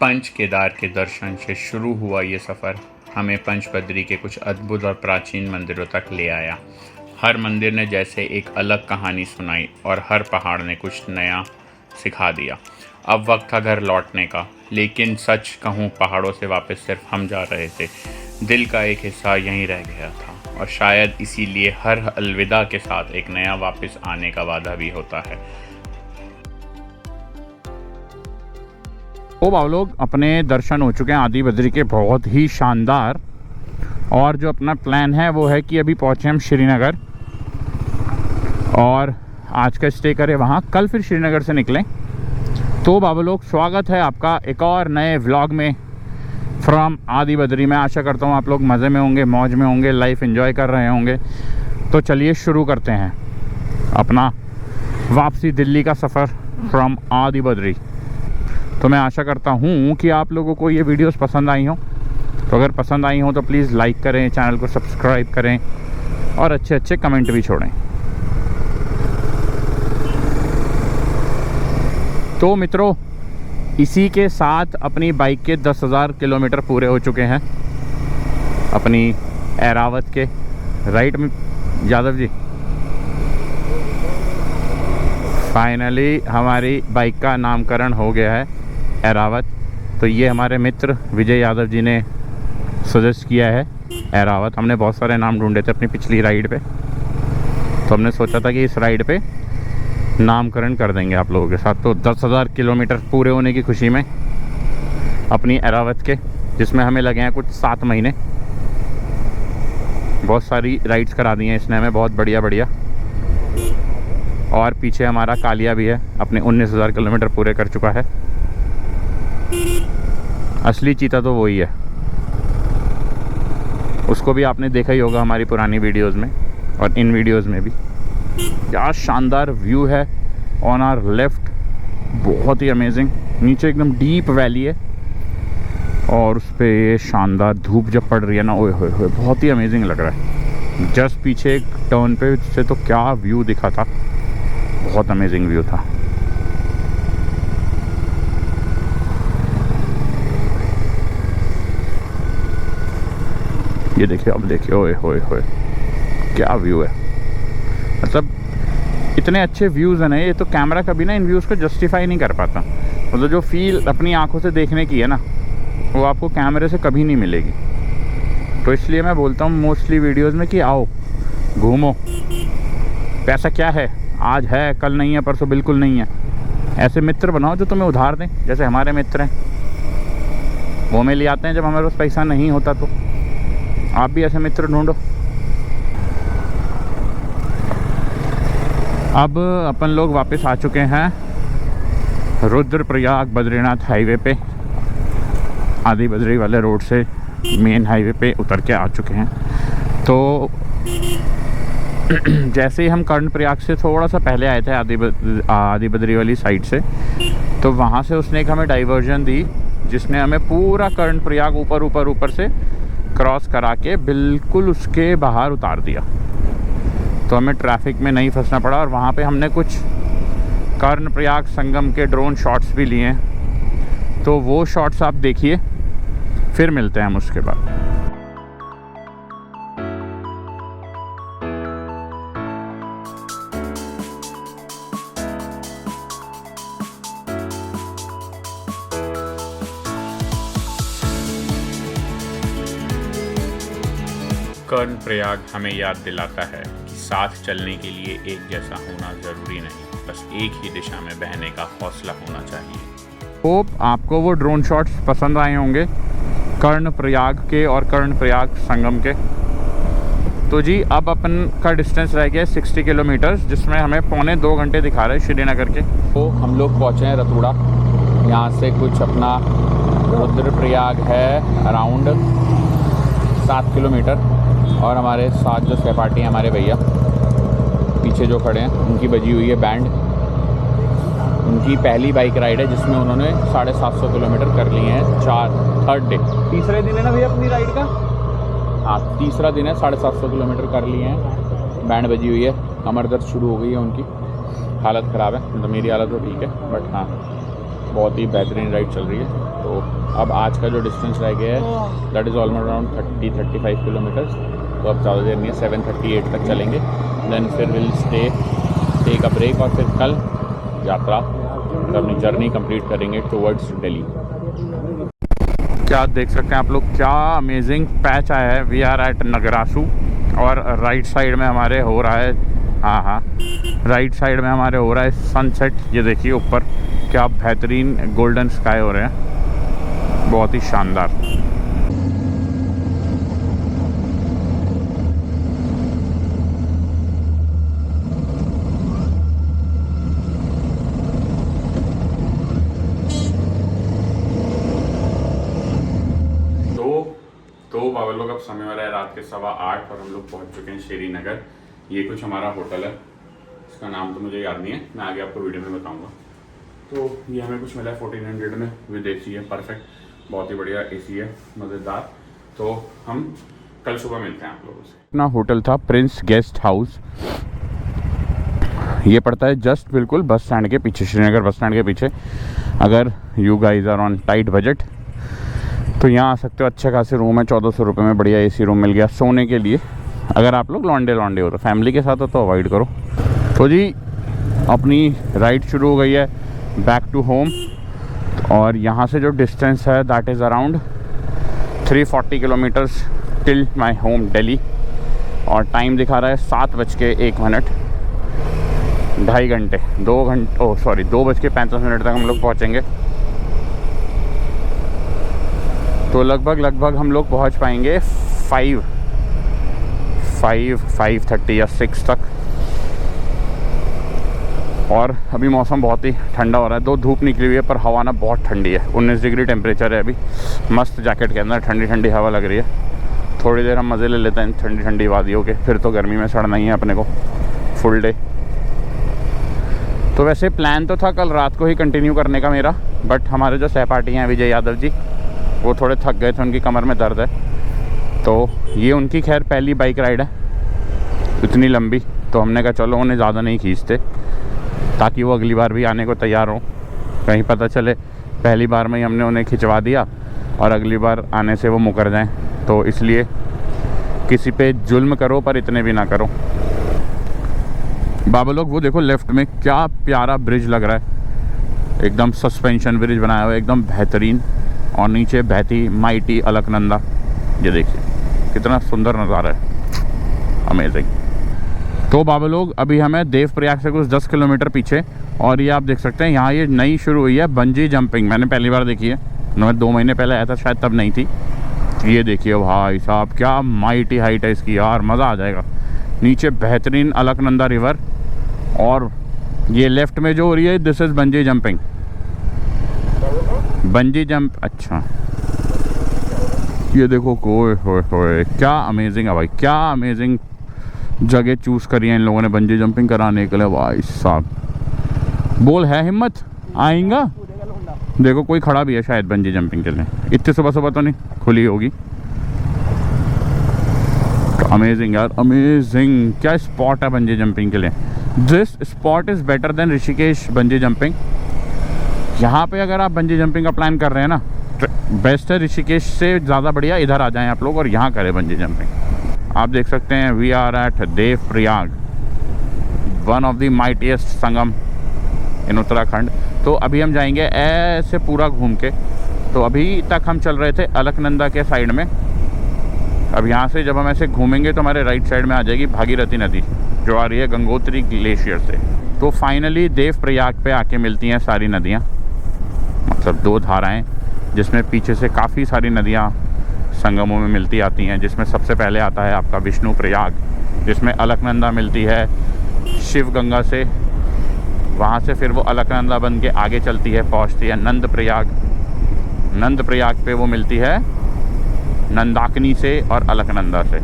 पंच केदार के दर्शन से शुरू हुआ ये सफ़र हमें पंचबद्री के कुछ अद्भुत और प्राचीन मंदिरों तक ले आया। हर मंदिर ने जैसे एक अलग कहानी सुनाई और हर पहाड़ ने कुछ नया सिखा दिया। अब वक्त था घर लौटने का, लेकिन सच कहूँ पहाड़ों से वापस सिर्फ हम जा रहे थे। दिल का एक हिस्सा यहीं रह गया था और शायद इसीलिए हर अलविदा के साथ एक नया वापस आने का वादा भी होता है। तो आप लोग अपने दर्शन हो चुके हैं आदि बद्री के, बहुत ही शानदार। और जो अपना प्लान है वो है कि अभी पहुँचे हम श्रीनगर और आज का स्टे करें वहाँ, कल फिर श्रीनगर से निकलें। तो बाबा लोग, स्वागत है आपका एक और नए व्लॉग में फ्रॉम आदि बद्री। मैं आशा करता हूँ आप लोग मज़े में होंगे, मौज में होंगे, लाइफ एंजॉय कर रहे होंगे। तो चलिए शुरू करते हैं अपना वापसी दिल्ली का सफ़र फ्रॉम आदि बद्री। तो मैं आशा करता हूँ कि आप लोगों को ये वीडियोस पसंद आई हों। तो अगर पसंद आई हों तो प्लीज़ लाइक करें, चैनल को सब्सक्राइब करें और अच्छे अच्छे कमेंट भी छोड़ें। तो मित्रों, इसी के साथ अपनी बाइक के 10,000 किलोमीटर पूरे हो चुके हैं अपनी एरावत के। राइट में यादव जी, फाइनली हमारी बाइक का नामकरण हो गया है एरावत। तो ये हमारे मित्र विजय यादव जी ने सजेस्ट किया है एरावत। हमने बहुत सारे नाम ढूंढे थे अपनी पिछली राइड पे, तो हमने सोचा था कि इस राइड पे नामकरण कर देंगे आप लोगों के साथ। तो 10,000 किलोमीटर पूरे होने की खुशी में अपनी एरावत के, जिसमें हमें लगे हैं कुछ 7 महीने। बहुत सारी राइड्स करा दी हैं इसने हमें, बहुत बढ़िया बढ़िया। और पीछे हमारा कालिया भी है, अपने 19,000 किलोमीटर पूरे कर चुका है। असली चीता तो वही है, उसको भी आपने देखा ही होगा हमारी पुरानी वीडियोस में और इन वीडियोस में भी। क्या शानदार व्यू है ऑन आवर लेफ्ट, बहुत ही अमेजिंग। नीचे एकदम डीप वैली है और उस पर ये शानदार धूप जब पड़ रही है ना, ओए होए होए, बहुत ही अमेजिंग लग रहा है। जस्ट पीछे एक टर्न पे से तो क्या व्यू दिखा था, बहुत अमेजिंग व्यू था। ये देखिए, अब देखिए, ओए होए होए, क्या व्यू है। मतलब इतने अच्छे व्यूज़ हैं ना, ये तो कैमरा कभी ना इन व्यूज़ को जस्टिफाई नहीं कर पाता। मतलब जो फील अपनी आंखों से देखने की है ना, वो आपको कैमरे से कभी नहीं मिलेगी। तो इसलिए मैं बोलता हूँ मोस्टली वीडियोस में कि आओ घूमो, पैसा क्या है, आज है कल नहीं है, परसों बिल्कुल नहीं है। ऐसे मित्र बनाओ जो तुम्हें उधार दें, जैसे हमारे मित्र हैं। वो हमें ले आते हैं जब हमारे पास पैसा नहीं होता। तो आप भी ऐसे मित्र ढूंढो। अब अपन लोग वापस आ चुके हैं रुद्रप्रयाग बद्रीनाथ हाईवे पे, आदि बद्री वाले रोड से मेन हाईवे पे उतर के आ चुके हैं। तो जैसे ही हम कर्णप्रयाग से थोड़ा सा पहले आए थे आदि बद्री वाली साइड से, तो वहाँ से उसने एक हमें डाइवर्जन दी, जिसने हमें पूरा कर्णप्रयाग ऊपर से क्रॉस करा के बिल्कुल उसके बाहर उतार दिया। तो हमें ट्रैफिक में नहीं फंसना पड़ा और वहाँ पे हमने कुछ कर्णप्रयाग संगम के ड्रोन शॉट्स भी लिए हैं। तो वो शॉट्स आप देखिए, फिर मिलते हैं हम उसके बाद। कर्णप्रयाग हमें याद दिलाता है कि साथ चलने के लिए एक जैसा होना ज़रूरी नहीं, बस एक ही दिशा में बहने का हौसला होना चाहिए। होप आपको वो ड्रोन शॉट्स पसंद आए होंगे कर्णप्रयाग के और कर्णप्रयाग संगम के। तो जी, अब अपन का डिस्टेंस रह गया 60 किलोमीटर, जिसमें हमें पौने 2 घंटे दिखा रहे हैं श्रीनगर के। तो हम लोग पहुँचे हैं रतूड़ा। यहाँ से कुछ अपना रुद्रप्रयाग है अराउंड 7 किलोमीटर। और हमारे साथ जो सहपाठी हैं हमारे भैया पीछे जो खड़े हैं, उनकी बजी हुई है बैंड। उनकी पहली बाइक राइड है जिसमें उन्होंने 750 किलोमीटर कर लिए हैं। थर्ड डे, तीसरे दिन है ना भैया अपनी राइड का? हाँ, तीसरा दिन है, 750 किलोमीटर कर लिए हैं। बैंड बजी हुई है, कमर दर्द शुरू हो गई है उनकी, हालत ख़राब है। मतलब मेरी हालत तो ठीक है, बट हाँ बहुत ही बेहतरीन राइड चल रही है। तो अब आज का जो डिस्टेंस रह गया है that is almost around 30-35 kilometres. तो अब ज़्यादा देर नहीं है, 7:38 तक चलेंगे। देन फिर विल टेक अ ब्रेक और फिर कल यात्रा अपनी जर्नी कंप्लीट करेंगे टुवर्ड्स दिल्ली। क्या देख सकते हैं आप लोग, क्या अमेजिंग पैच आया है। वी आर एट नगरासू और राइट साइड में हमारे हो रहा है, हाँ राइट साइड में हमारे हो रहा है सनसेट। ये देखिए ऊपर क्या बेहतरीन गोल्डन स्काई हो रहे हैं, बहुत ही शानदार। तो बाबा लोग अब समय हो रहा है रात के 8:15 और हम लोग पहुंच चुके हैं श्रीनगर। ये कुछ हमारा होटल है, इसका नाम तो मुझे याद नहीं है, मैं आगे आपको वीडियो में बताऊंगा। तो ये हमें कुछ मिला है 1400 में, विद एसी है, परफेक्ट, बहुत ही बढ़िया एसी है, मज़ेदार। तो हम कल सुबह मिलते हैं आप लोगों से। अपना होटल था प्रिंस गेस्ट हाउस, ये पड़ता है जस्ट बिल्कुल बस स्टैंड के पीछे, श्रीनगर बस स्टैंड के पीछे। अगर you guys are on tight budget तो यहाँ आ सकते हो। अच्छे खासे रूम है, 1400 रुपये में बढ़िया एसी रूम मिल गया सोने के लिए। अगर आप लोग लॉन्डे हो तो फैमिली के साथ हो तो अवॉइड करो। तो जी अपनी राइड शुरू हो गई है बैक टू होम, और यहाँ से जो डिस्टेंस है that is around 340 kilometres till my home Delhi. और टाइम दिखा रहा है 7:01, 2.5 घंटे 2:35 तक हम लोग पहुँचेंगे। तो लगभग हम लोग पहुंच पाएंगे 5:30 या 6 तक। और अभी मौसम बहुत ही ठंडा हो रहा है, धूप निकली हुई है पर हवा ना बहुत ठंडी है, 19 डिग्री टेम्परेचर है अभी। मस्त जैकेट के अंदर ठंडी ठंडी हवा लग रही है। थोड़ी देर हम मज़े ले लेते हैं ठंडी ठंडी वादियों के, फिर तो गर्मी में सड़ना ही है अपने को फुल डे। तो वैसे प्लान तो था कल रात को ही कंटिन्यू करने का मेरा, बट हमारे जो सहपाठी हैं विजय यादव जी, वो थोड़े थक गए थे, उनकी कमर में दर्द है। तो ये उनकी खैर पहली बाइक राइड है इतनी लंबी, तो हमने कहा चलो उन्हें ज़्यादा नहीं खींचते ताकि वो अगली बार भी आने को तैयार हो। कहीं पता चले पहली बार में ही हमने उन्हें खिंचवा दिया और अगली बार आने से वो मुकर जाएं। तो इसलिए किसी पे जुल्म करो पर इतने भी ना करो। बाबा लोग वो देखो लेफ़्ट में क्या प्यारा ब्रिज लग रहा है, एकदम सस्पेंशन ब्रिज बनाया हुआ है, एकदम बेहतरीन। और नीचे बहती माइटी अलकनंदा, ये देखिए कितना सुंदर नज़ारा है, अमेजिंग। तो बाबा लोग अभी हमें देवप्रयाग से कुछ 10 किलोमीटर पीछे, और ये आप देख सकते हैं यहाँ ये नई शुरू हुई है बंजी जंपिंग। मैंने पहली बार देखी है, मैं 2 महीने पहले आया था शायद, तब नहीं थी। ये देखिए भाई साहब क्या माइटी हाइट है इसकी यार, मज़ा आ जाएगा। नीचे बेहतरीन अलकनंदा रिवर, और ये लेफ़्ट में जो हो रही है this is bungee jumping, bungee jump. अच्छा ये देखो होए क्या अमेजिंग है भाई, क्या अमेजिंग जगह चूज़ करी है इन लोगों ने बंजी जंपिंग कराने के लिए। भाई साहब बोल है हिम्मत आएगा। देखो कोई खड़ा भी है शायद बंजी जंपिंग के लिए, इतनी सुबह तो नहीं खुली होगी। अमेजिंग यार, अमेजिंग क्या स्पॉट है बंजी जंपिंग के लिए। This spot is better than Rishikesh bungee jumping. यहाँ पे अगर आप बंजी जंपिंग का प्लान कर रहे हैं ना, बेस्ट है, ऋषिकेश से ज़्यादा बढ़िया इधर आ जाएं आप लोग और यहाँ करें बंजी जंपिंग। आप देख सकते हैं we are at Devprayag, one of the mightiest sangam in Uttarakhand. तो अभी हम जाएंगे ऐसे पूरा घूम के। तो अभी तक हम चल रहे थे अलकनंदा के साइड में। अब यहाँ से जब हम ऐसे घूमेंगे तो हमारे राइट साइड में आ जाएगी भागीरथी नदी जो आ रही है गंगोत्री ग्लेशियर से। तो फाइनली देवप्रयाग पे आके मिलती हैं सारी नदियाँ, मतलब 2 धाराएं, जिसमें पीछे से काफ़ी सारी नदियाँ संगमों में मिलती आती हैं। जिसमें सबसे पहले आता है आपका विष्णु प्रयाग, जिसमें अलकनंदा मिलती है शिव गंगा से। वहाँ से फिर वो अलकनंदा बन के आगे चलती है, पहुँचती है नंद प्रयाग। नंद प्रयाग पे वो मिलती है नंदाकिनी से और अलकनंदा से।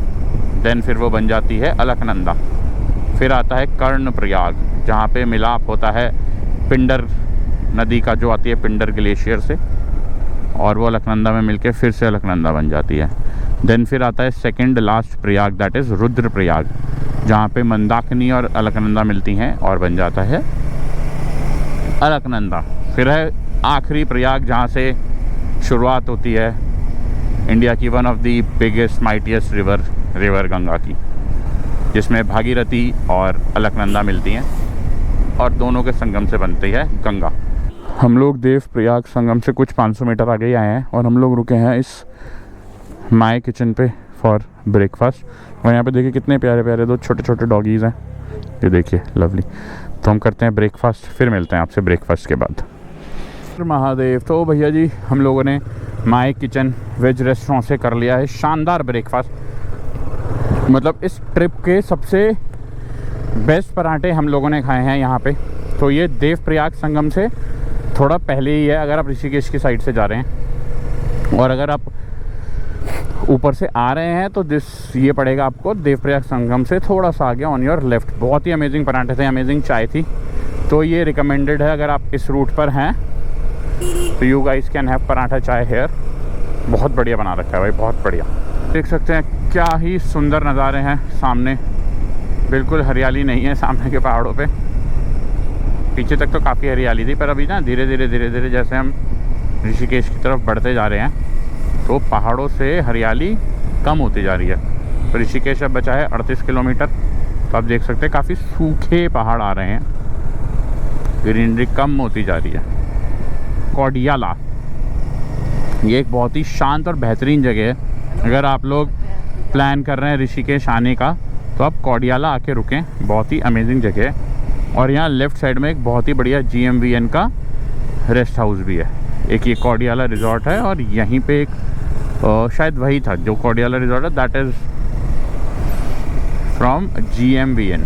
देन फिर वो बन जाती है अलकनंदा। फिर आता है कर्ण प्रयाग, जहाँ पे मिलाप होता है पिंडर नदी का जो आती है पिंडर ग्लेशियर से, और वो अलकनंदा में मिलके फिर से अलकनंदा बन जाती है। देन फिर आता है second last Prayag, that is Rudra Prayag, जहाँ पे मंदाकिनी और अलकनंदा मिलती हैं और बन जाता है अलकनंदा। फिर है आखिरी प्रयाग जहाँ से शुरुआत होती है इंडिया की one of the biggest mightiest river Ganga की, जिसमें भागीरथी और अलकनंदा मिलती हैं और दोनों के संगम से बनती है गंगा। हम लोग देव प्रयाग संगम से कुछ 500 मीटर आगे ही आए हैं और हम लोग रुके हैं इस माय किचन पे फॉर ब्रेकफास्ट। और यहाँ पे देखिए कितने प्यारे प्यारे दो छोटे छोटे डॉगीज़ हैं, ये देखिए लवली। तो हम करते हैं ब्रेकफास्ट, फिर मिलते हैं आपसे ब्रेकफास्ट के बाद। महादेव। तो भैया जी हम लोगों ने माय किचन वेज रेस्टोरेंट से कर लिया है शानदार ब्रेकफास्ट। मतलब इस ट्रिप के सबसे बेस्ट पराठे हम लोगों ने खाए हैं यहाँ पे। तो ये देव प्रयाग संगम से थोड़ा पहले ही है अगर आप ऋषिकेश की साइड से जा रहे हैं, और अगर आप ऊपर से आ रहे हैं तो ये पड़ेगा आपको देवप्रयाग संगम से थोड़ा सा आगे ऑन योर लेफ्ट। बहुत ही अमेजिंग पराठे थे, अमेजिंग चाय थी। तो ये रिकमेंडेड है अगर आप इस रूट पर हैं तो you guys can have paratha चाय हेयर। बहुत बढ़िया बना रखा है भाई, बहुत बढ़िया। देख सकते हैं क्या ही सुंदर नज़ारे हैं सामने। बिल्कुल हरियाली नहीं है सामने के पहाड़ों पे, पीछे तक तो काफ़ी हरियाली थी, पर अभी ना धीरे धीरे जैसे हम ऋषिकेश की तरफ बढ़ते जा रहे हैं तो पहाड़ों से हरियाली कम होती जा रही है। तो ऋषिकेश अब बचा है 38 किलोमीटर। तो आप देख सकते हैं काफ़ी सूखे पहाड़ आ रहे हैं, ग्रीनरी कम होती जा रही है। कोडियाला ये एक बहुत ही शांत और बेहतरीन जगह है। अगर आप लोग प्लान कर रहे हैं ऋषिकेश आने का तो आप कोडियाला आके रुकें, बहुत ही अमेजिंग जगह है। और यहाँ लेफ़्ट साइड में एक बहुत ही बढ़िया GMVN का रेस्ट हाउस भी है। एक ये कोडियाला रिजॉर्ट है और यहीं पे एक शायद वही था जो कोडियाला रिजॉर्ट है, दैट इज़ फ्रॉम GMVN।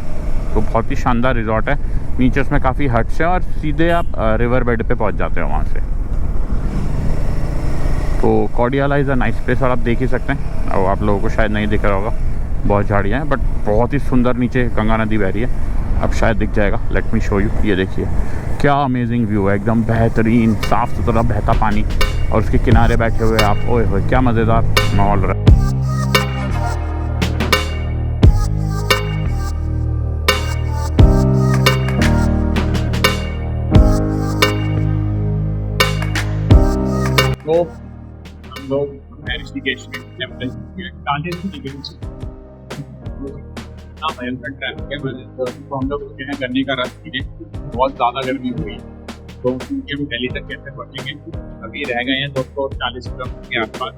तो बहुत ही शानदार रिजॉर्ट है। नीचे उसमें काफ़ी हट्स हैं और सीधे आप रिवर बेड पे पहुंच जाते हो वहाँ से। तो Kodiala is a nice place और आप देख ही सकते हैं। और आप लोगों को शायद नहीं दिख रहा होगा, बहुत झाड़ियाँ हैं, बट बहुत ही सुंदर नीचे गंगा नदी बह रही है। अब शायद दिख जाएगा, लेट मी शो यू। ये देखिए क्या अमेजिंग व्यू है, एकदम बेहतरीन साफ़ सुथरा बहता पानी और उसके किनारे बैठे हुए आप। ओए होए क्या मज़ेदार माहौल रहा। तो हम लोग ऋषिकेश में भयंकर ट्रैफिक है। तो हम लोग रुके हैं गन्ने का रस पीने, बहुत ज़्यादा गर्मी हुई तो क्योंकि हम दिल्ली तक कैसे पहुँचेंगे। अभी रह गए हैं 240 किलोमीटर के आसपास।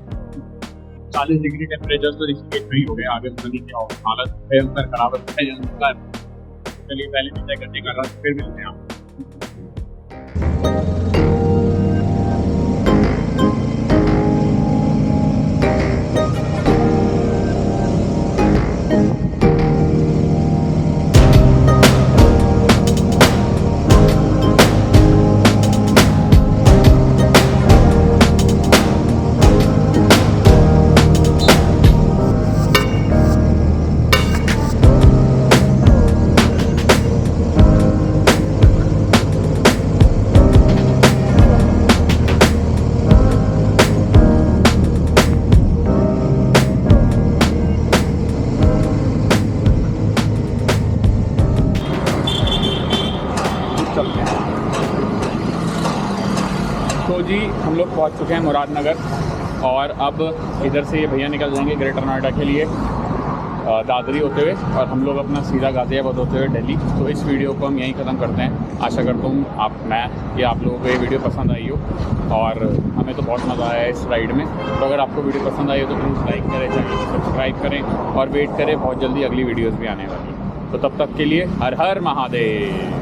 40 डिग्री टेम्परेचर तो ऋषिकेश में ही हो गया, आगे पता नहीं क्या हो। हालत भयंकर खराब है भयंकर। चलिए पहले नीचे गन्ने का रस, फिर मिलते हैं आप। तो जी हम लोग पहुंच चुके हैं मुरादनगर और अब इधर से ये भैया निकल जाएंगे ग्रेटर नोएडा के लिए दादरी होते हुए, और हम लोग अपना सीधा गाज़ियाबाद होते हुए दिल्ली। तो इस वीडियो को हम यहीं ख़त्म करते हैं। आशा करता हूँ आप लोगों को ये वीडियो पसंद आई हो, और हमें तो बहुत मज़ा आया इस राइड में। तो अगर आपको वीडियो पसंद आई हो तो प्लीज़ लाइक करें, चैनल को सब्सक्राइब करें और वेट करें, बहुत जल्दी अगली वीडियोज़ भी आने वाली। तो तब तक के लिए हर हर महादेव।